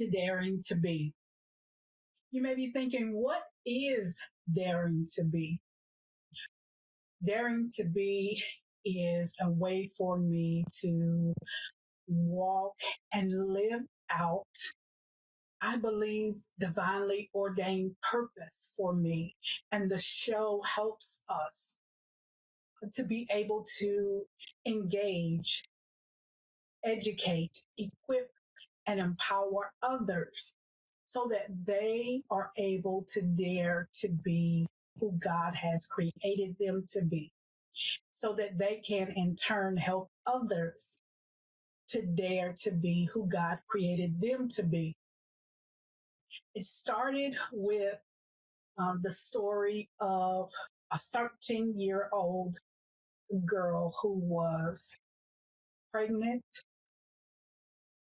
to Daring to Be. You may be thinking, what is Daring to Be? Daring to Be is a way for me to walk and live out, I believe, divinely ordained purpose for me. And the show helps us to be able to engage, educate, equip, and empower others so that they are able to dare to be who God has created them to be, so that they can in turn help others to dare to be who God created them to be. It started with the story of a 13-year-old girl who was pregnant,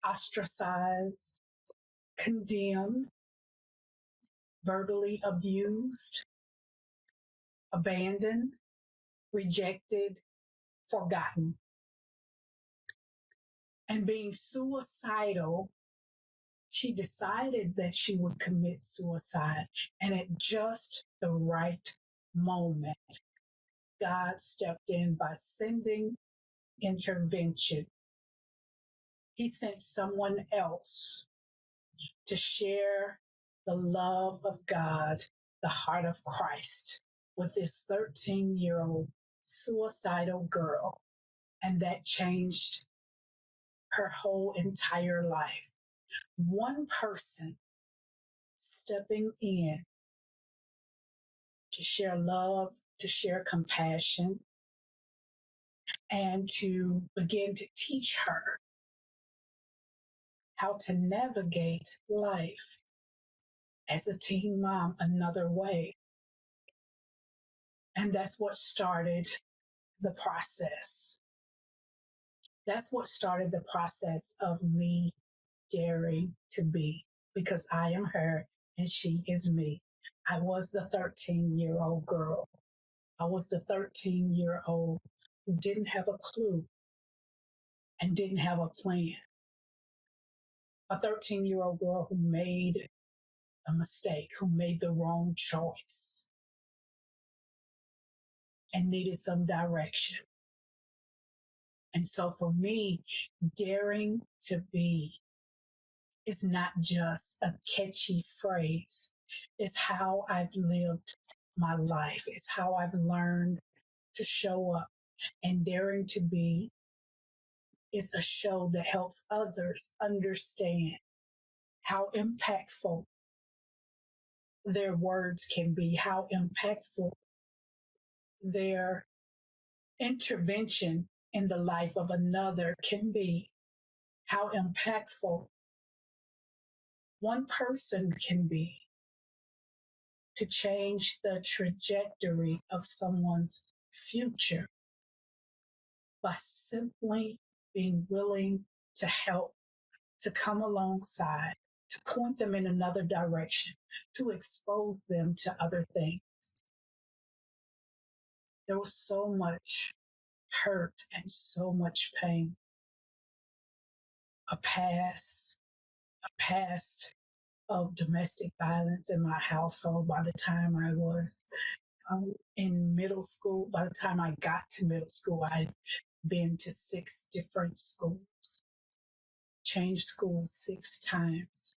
ostracized, condemned, verbally abused, abandoned, rejected, forgotten. And being suicidal, she decided that she would commit suicide. And at just the right moment, God stepped in by sending intervention. He sent someone else to share the love of God, the heart of Christ, with this 13-year-old suicidal girl. And that changed her whole entire life. One person stepping in to share love, to share compassion, and to begin to teach her how to navigate life as a teen mom another way. And that's what started the process. That's what started the process of me daring to be, because I am her and she is me. I was the 13-year-old girl. I was the 13-year-old who didn't have a clue and didn't have a plan. A 13-year-old girl who made a mistake, who made the wrong choice and needed some direction. And so for me, daring to be is not just a catchy phrase. It's how I've lived my life. It's how I've learned to show up. And Daring to Be is a show that helps others understand how impactful their words can be, how impactful their intervention in the life of another can be, how impactful one person can be to change the trajectory of someone's future by simply being willing to help, to come alongside, to point them in another direction, to expose them to other things. There was so much hurt and so much pain. A past of domestic violence in my household by the time I was in middle school. By the time I got to middle school, I'd been to 6 different schools, changed schools 6 times,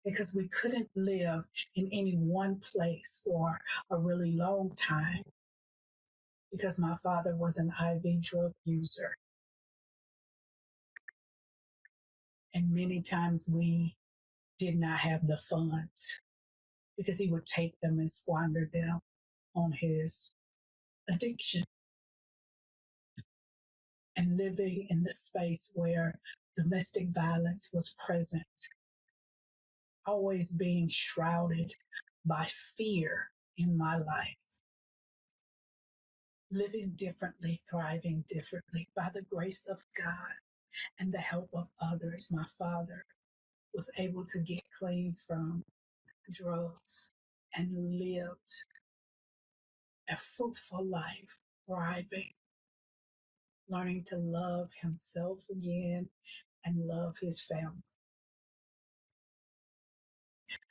because we couldn't live in any one place for a really long time because my father was an IV drug user. And many times we did not have the funds because he would take them and squander them on his addiction. And living in the space where domestic violence was present, always being shrouded by fear in my life. Living differently, thriving differently by the grace of God and the help of others. My father was able to get clean from drugs and lived a fruitful life, thriving, learning to love himself again and love his family.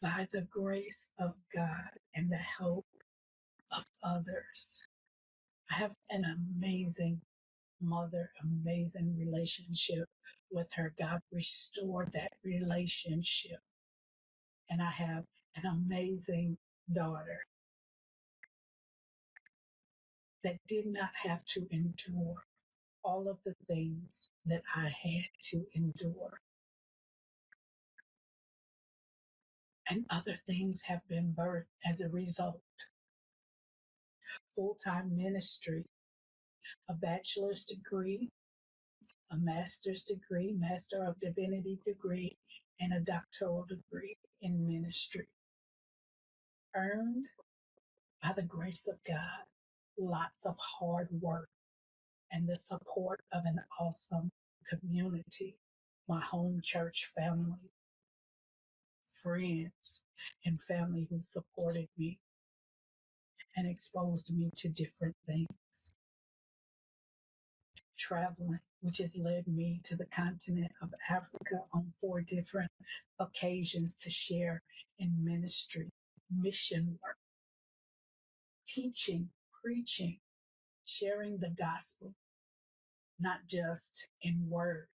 By the grace of God and the help of others, I have an amazing mother, amazing relationship with her. God restored that relationship. And I have an amazing daughter that did not have to endure all of the things that I had to endure. And other things have been birthed as a result. Full-time ministry, a bachelor's degree, a master's degree, Master of Divinity degree, and a doctoral degree in ministry. Earned by the grace of God, lots of hard work, and the support of an awesome community, my home church family, friends, and family who supported me and exposed me to different things. Traveling, which has led me to the continent of Africa on 4 different occasions to share in ministry, mission work, teaching, preaching, sharing the gospel, not just in word,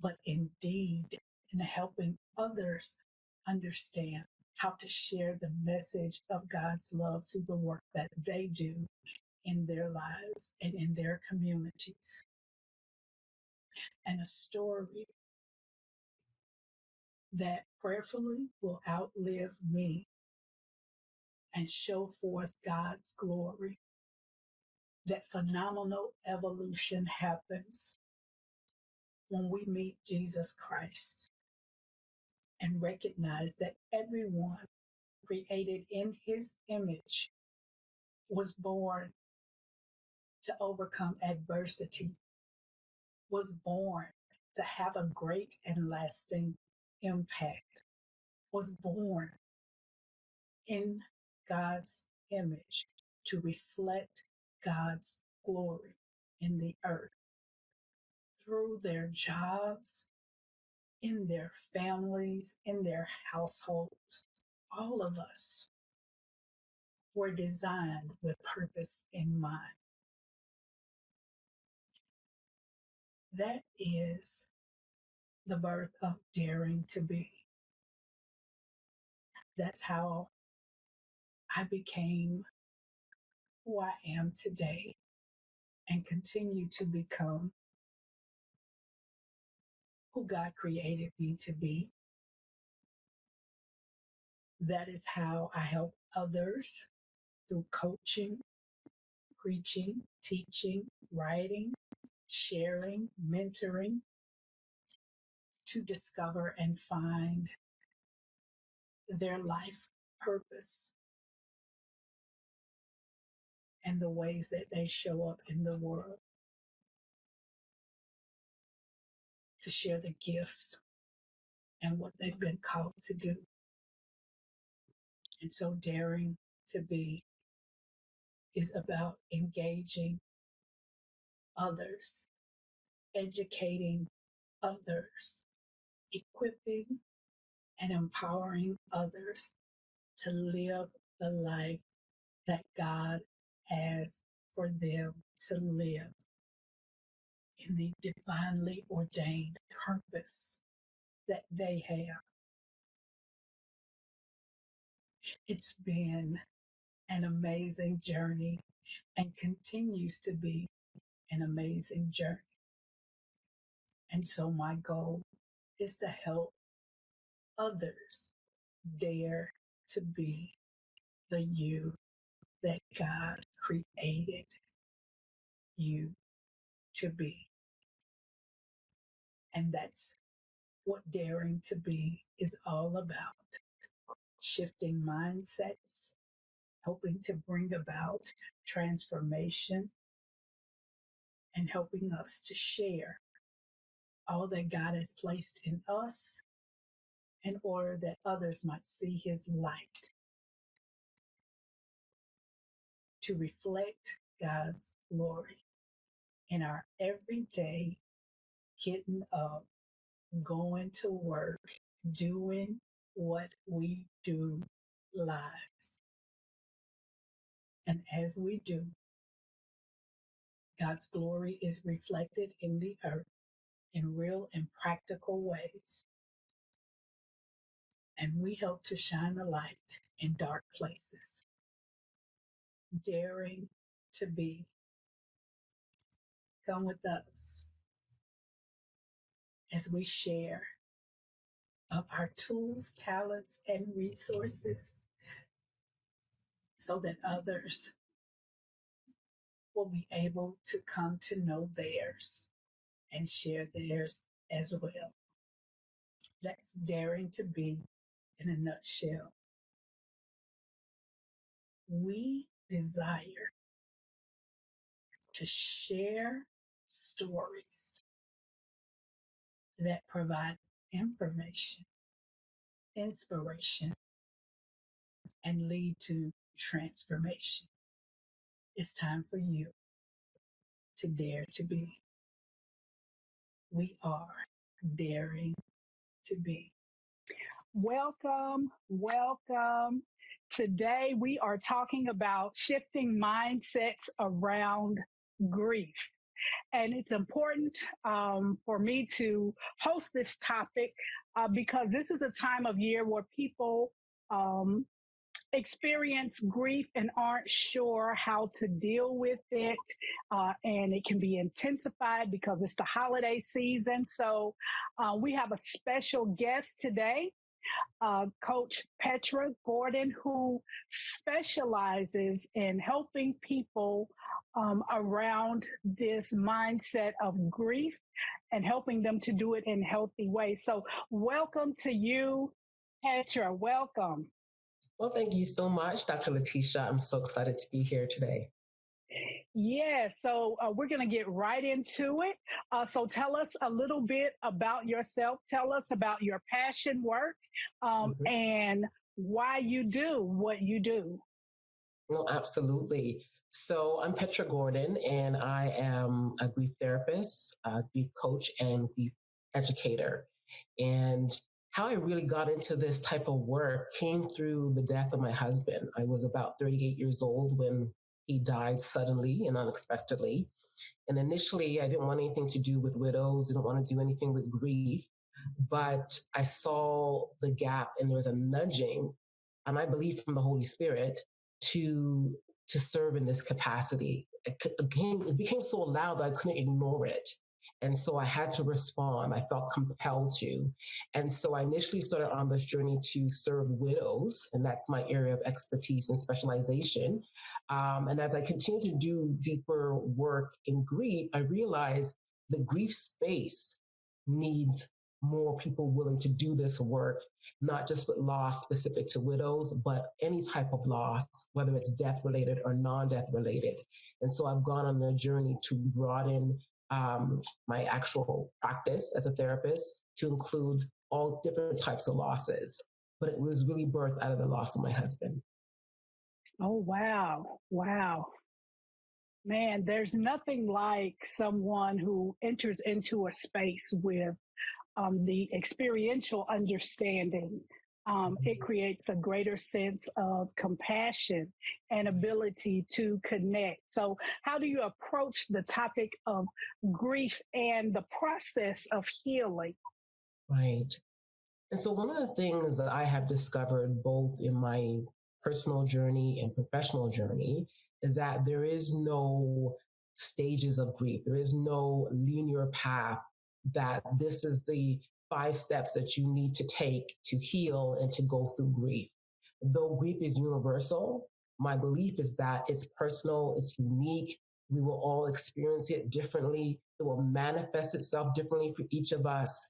but in deed, and helping others understand how to share the message of God's love through the work that they do in their lives and in their communities. And a story that prayerfully will outlive me and show forth God's glory. That phenomenal evolution happens when we meet Jesus Christ and recognize that everyone created in his image was born to overcome adversity, was born to have a great and lasting impact, was born in God's image to reflect God's glory in the earth through their jobs, in their families, in their households. All of us were designed with purpose in mind. That is the birth of daring to be. That's how I became who I am today and continue to become who God created me to be. That is how I help others through coaching, preaching, teaching, writing, sharing, mentoring, to discover and find their life purpose and the ways that they show up in the world, to share the gifts and what they've been called to do. And so daring to be is about engaging others, educating others, equipping and empowering others to live the life that God has for them to live in the divinely ordained purpose that they have. It's been an amazing journey and continues to be an amazing journey. And so my goal is to help others dare to be the you that God created you to be. And that's what daring to be is all about. Shifting mindsets, helping to bring about transformation, and helping us to share all that God has placed in us in order that others might see his light, to reflect God's glory in our everyday getting up, going to work, doing what we do lives. And as we do, God's glory is reflected in the earth in real and practical ways. And we help to shine a light in dark places. Daring to be. Come with us as we share of our tools, talents, and resources so that others will be able to come to know theirs and share theirs as well. That's daring to be in a nutshell. We desire to share stories that provide information, inspiration, and lead to transformation. It's time for you to dare to be. We are daring to be. Welcome, welcome. Today we are talking about shifting mindsets around grief. And it's important for me to host this topic because this is a time of year where people experience grief and aren't sure how to deal with it. And it can be intensified because it's the holiday season. So we have a special guest today, Coach Petra Gordon, who specializes in helping people around this mindset of grief and helping them to do it in healthy ways. So welcome to you, Petra. Welcome. Well, thank you so much, Dr. Latisha. I'm so excited to be here today. Yeah, so we're going to get right into it. So tell us a little bit about yourself. Tell us about your passion work and why you do what you do. No, absolutely. So I'm Petra Gordon, and I am a grief therapist, a grief coach, and grief educator. And how I really got into this type of work came through the death of my husband. I was about 38 years old when he died suddenly and unexpectedly. And initially, I didn't want anything to do with widows, didn't want to do anything with grief. But I saw the gap, and there was a nudging, and I believe from the Holy Spirit, to serve in this capacity. It became so loud that I couldn't ignore it. And so I had to respond. I felt compelled to. And so I initially started on this journey to serve widows, and that's my area of expertise and specialization. And as I continued to do deeper work in grief, I realized the grief space needs more people willing to do this work, not just with loss specific to widows, but any type of loss, whether it's death related or non-death related. And so I've gone on a journey to broaden my actual practice as a therapist to include all different types of losses. But it was really birthed out of the loss of my husband. Oh, wow. Wow. Man, there's nothing like someone who enters into a space with the experiential understanding. It creates a greater sense of compassion and ability to connect. So how do you approach the topic of grief and the process of healing? Right. And so one of the things that I have discovered both in my personal journey and professional journey is that there is no stages of grief. There is no linear path that this is the 5 steps that you need to take to heal and to go through grief. Though grief is universal, my belief is that it's personal, it's unique. We will all experience it differently. It will manifest itself differently for each of us.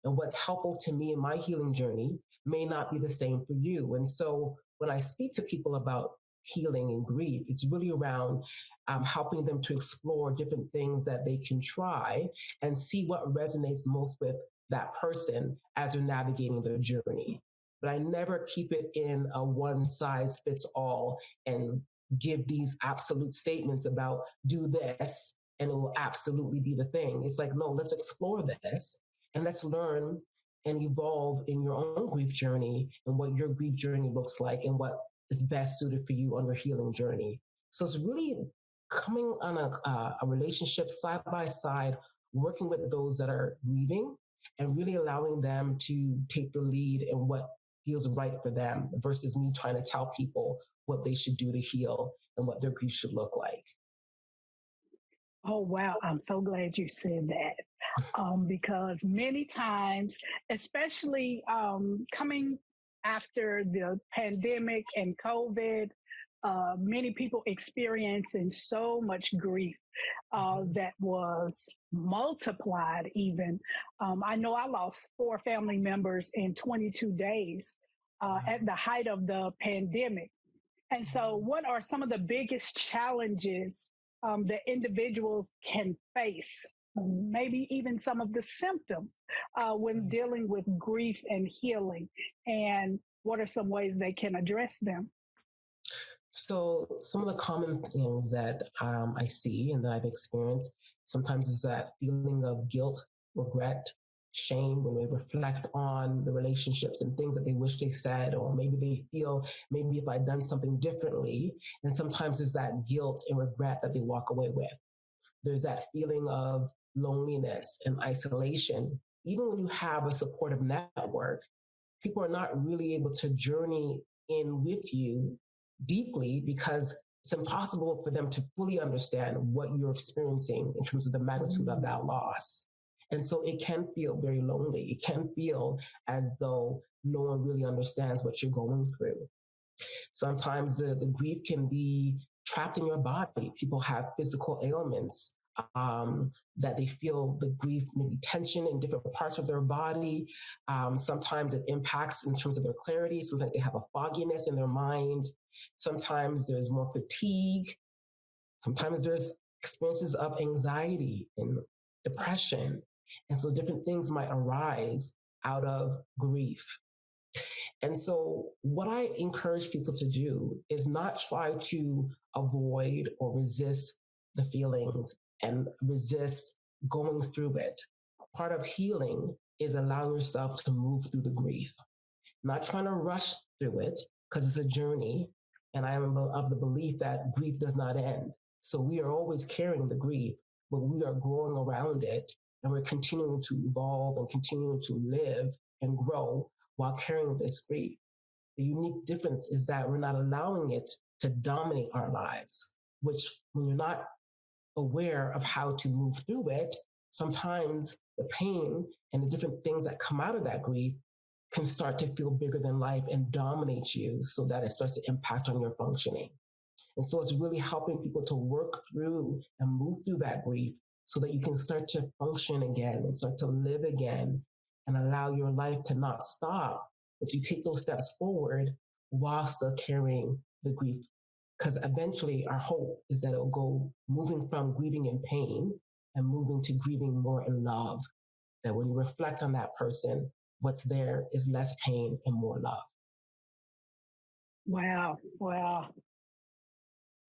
And what's helpful to me in my healing journey may not be the same for you. And so when I speak to people about healing and grief, it's really around helping them to explore different things that they can try and see what resonates most with that person as they're navigating their journey. But I never keep it in a one size fits all and give these absolute statements about do this and it will absolutely be the thing. It's like, no, let's explore this and let's learn and evolve in your own grief journey and what your grief journey looks like and what is best suited for you on your healing journey. So it's really coming on a relationship side by side, working with those that are grieving and really allowing them to take the lead in what feels right for them versus me trying to tell people what they should do to heal and what their grief should look like. Oh, wow. I'm so glad you said that. Because many times, especially coming after the pandemic and COVID, many people experiencing so much grief that was multiplied even. I know I lost 4 family members in 22 days at the height of the pandemic. And so, what are some of the biggest challenges that individuals can face? Maybe even some of the symptoms when dealing with grief and healing, and what are some ways they can address them? So some of the common things that I see and that I've experienced sometimes is that feeling of guilt, regret, shame when they reflect on the relationships and things that they wish they said, or maybe they feel maybe if I'd done something differently. And sometimes there's that guilt and regret that they walk away with. There's that feeling of loneliness and isolation. Even when you have a supportive network, people are not really able to journey in with you deeply because it's impossible for them to fully understand what you're experiencing in terms of the magnitude of that loss. And so it can feel very lonely. It can feel as though no one really understands what you're going through. Sometimes the grief can be trapped in your body. People have physical ailments that they feel the grief, maybe tension in different parts of their body. Sometimes it impacts in terms of their clarity. Sometimes they have a fogginess in their mind. Sometimes there's more fatigue. Sometimes there's experiences of anxiety and depression. And so different things might arise out of grief. And so what I encourage people to do is not try to avoid or resist the feelings and resist going through it. Part of healing is allowing yourself to move through the grief, not trying to rush through it because it's a journey. And I am of the belief that grief does not end. So we are always carrying the grief, but we are growing around it and we're continuing to evolve and continuing to live and grow while carrying this grief. The unique difference is that we're not allowing it to dominate our lives, which when you're not aware of how to move through it, sometimes the pain and the different things that come out of that grief can start to feel bigger than life and dominate you so that it starts to impact on your functioning. And so it's really helping people to work through and move through that grief so that you can start to function again and start to live again and allow your life to not stop, but you take those steps forward while still carrying the grief. Because eventually our hope is that it'll go moving from grieving in pain and moving to grieving more in love. That when you reflect on that person, what's there is less pain and more love. Wow. Wow.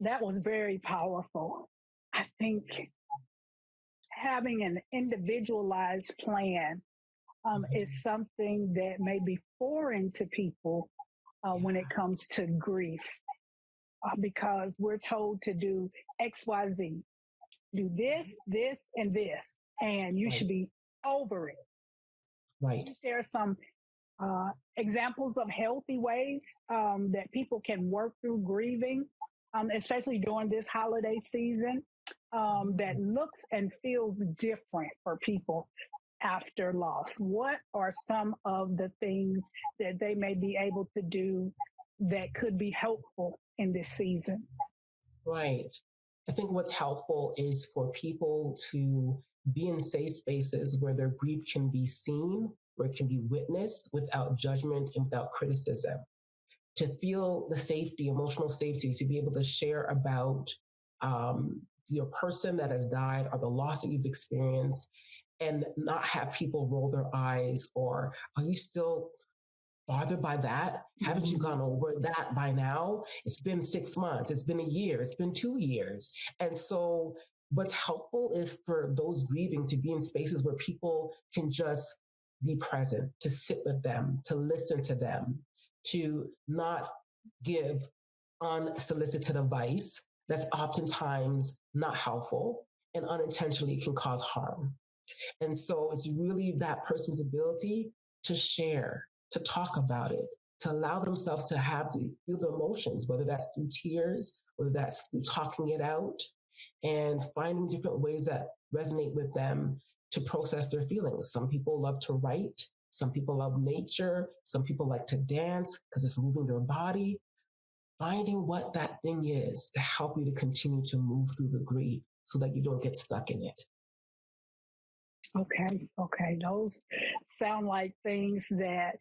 That was very powerful. I think having an individualized plan is something that may be foreign to people when it comes to grief, because we're told to do XYZ, do this, this, and this, and you should be over it. Right. There are some examples of healthy ways that people can work through grieving, especially during this holiday season, that looks and feels different for people after loss. What are some of the things that they may be able to do that could be helpful in this season? Right. I think what's helpful is for people to be in safe spaces where their grief can be seen, where it can be witnessed without judgment and without criticism. To feel the safety, emotional safety, to be able to share about your person that has died or the loss that you've experienced and not have people roll their eyes or, are you still bothered by that? Haven't you gone over that by now? It's been 6 months, it's been a year, it's been 2 years. And so what's helpful is for those grieving to be in spaces where people can just be present, to sit with them, to listen to them, to not give unsolicited advice that's oftentimes not helpful and unintentionally can cause harm. And so it's really that person's ability to share, to talk about it, to allow themselves to feel the emotions, whether that's through tears, whether that's through talking it out, and finding different ways that resonate with them to process their feelings. Some people love to write, some people love nature, some people like to dance because it's moving their body. Finding what that thing is to help you to continue to move through the grief so that you don't get stuck in it. Okay. Those sound like things that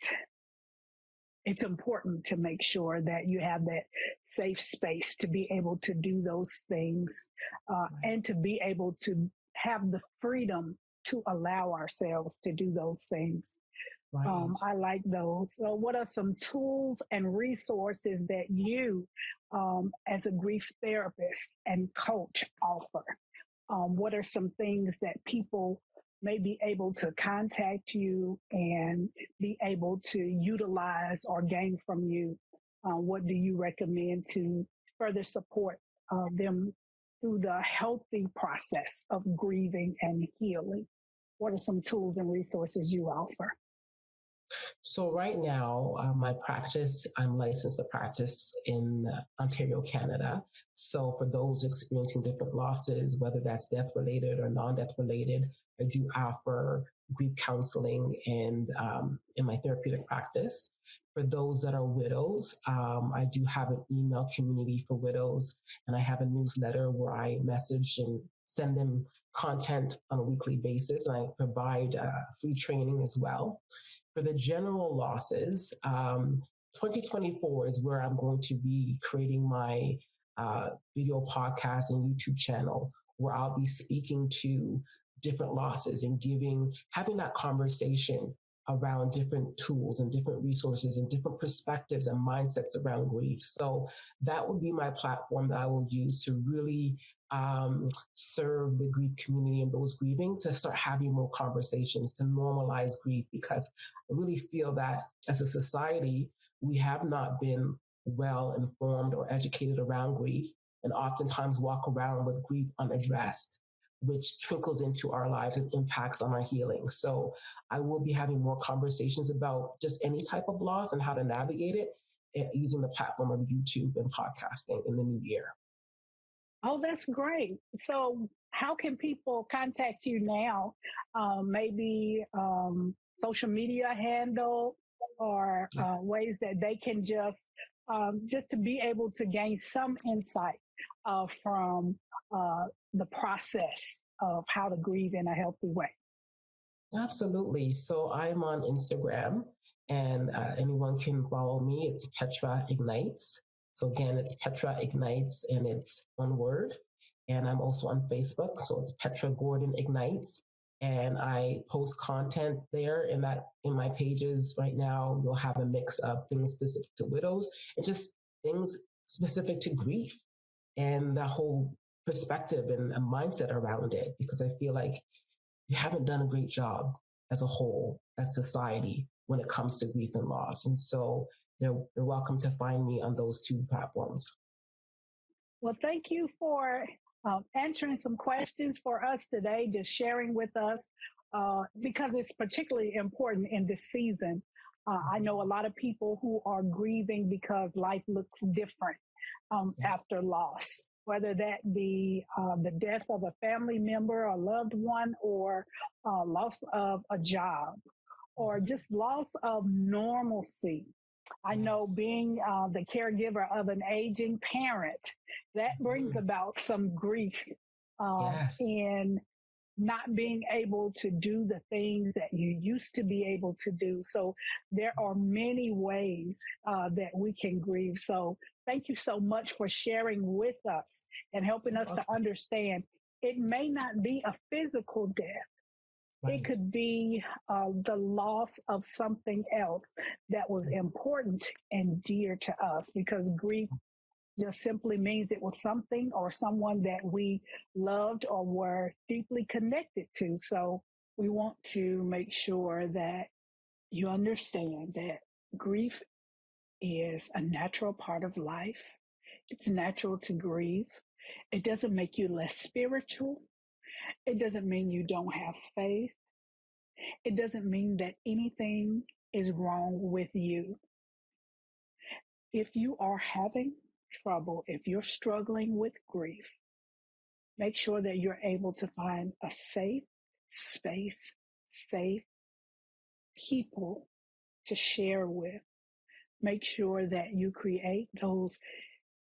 it's important to make sure that you have that safe space to be able to do those things and to be able to have the freedom to allow ourselves to do those things. Right. I like those. So what are some tools and resources that you, as a grief therapist and coach, offer? What are some things that people may be able to contact you and be able to utilize or gain from you? What do you recommend to further support them through the healthy process of grieving and healing? What are some tools and resources you offer? So right now, my practice, I'm licensed to practice in Ontario, Canada. So for those experiencing different losses, whether that's death-related or non-death related, I do offer grief counseling and in my therapeutic practice. For those that are widows, I do have an email community for widows, and I have a newsletter where I message and send them content on a weekly basis, and I provide free training as well. For the general losses, 2024 is where I'm going to be creating my video podcast and YouTube channel, where I'll be speaking to different losses and having that conversation around different tools and different resources and different perspectives and mindsets around grief. So that would be my platform that I will use to really serve the grief community and those grieving, to start having more conversations, to normalize grief, because I really feel that as a society, we have not been well informed or educated around grief, and oftentimes walk around with grief unaddressed, which trickles into our lives and impacts on our healing. So I will be having more conversations about just any type of loss and how to navigate it using the platform of YouTube and podcasting in the new year. Oh, that's great. So how can people contact you now? Maybe social media handle or ways that they can just to be able to gain some insight from the process of how to grieve in a healthy way. Absolutely. So I'm on Instagram, and anyone can follow me. It's Petra Ignites. So again, it's Petra Ignites, and it's one word. And I'm also on Facebook. So it's Petra Gordon Ignites. And I post content there in my pages right now. You'll have a mix of things specific to widows and just things specific to grief and the whole perspective and a mindset around it, because I feel like you haven't done a great job as a whole, as society, when it comes to grief and loss. And so they're welcome to find me on those two platforms. Well, thank you for answering some questions for us today, just sharing with us, because it's particularly important in this season. I know a lot of people who are grieving because life looks different after loss, whether that be the death of a family member, a loved one, or loss of a job, or just loss of normalcy. I know being the caregiver of an aging parent, that brings about some grief in not being able to do the things that you used to be able to do. So there are many ways that we can grieve. So thank you so much for sharing with us and helping us to understand it may not be a physical death. Right. It could be the loss of something else that was important and dear to us, because grief just simply means it was something or someone that we loved or were deeply connected to. So we want to make sure that you understand that grief is a natural part of life. It's natural to grieve. It doesn't make you less spiritual. It doesn't mean you don't have faith. It doesn't mean that anything is wrong with you. If you are having trouble, if you're struggling with grief, make sure that you're able to find a safe space, safe people to share with. Make sure that you create those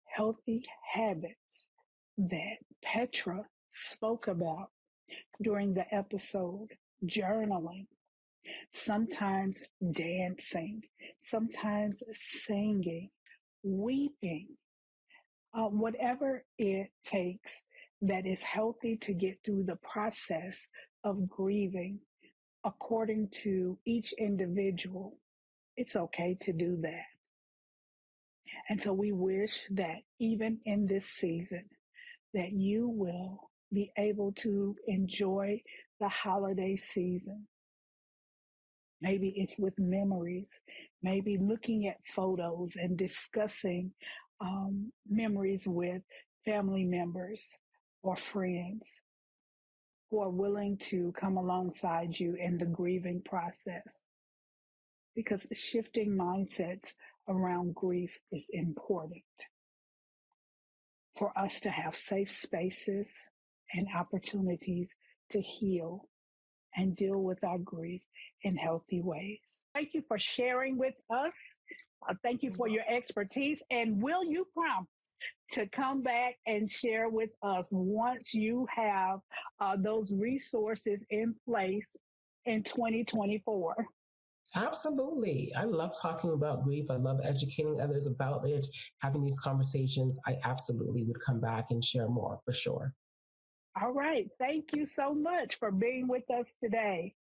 healthy habits that Petra spoke about during the episode: journaling, sometimes dancing, sometimes singing, weeping, whatever it takes that is healthy to get through the process of grieving according to each individual. It's okay to do that. And so we wish that even in this season, that you will be able to enjoy the holiday season. Maybe it's with memories, maybe looking at photos and discussing memories with family members or friends who are willing to come alongside you in the grieving process. Because shifting mindsets around grief is important for us to have safe spaces and opportunities to heal and deal with our grief in healthy ways. Thank you for sharing with us. Thank you for your expertise. And will you promise to come back and share with us once you have those resources in place in 2024? Absolutely. I love talking about grief. I love educating others about it, having these conversations. I absolutely would come back and share more for sure. All right. Thank you so much for being with us today.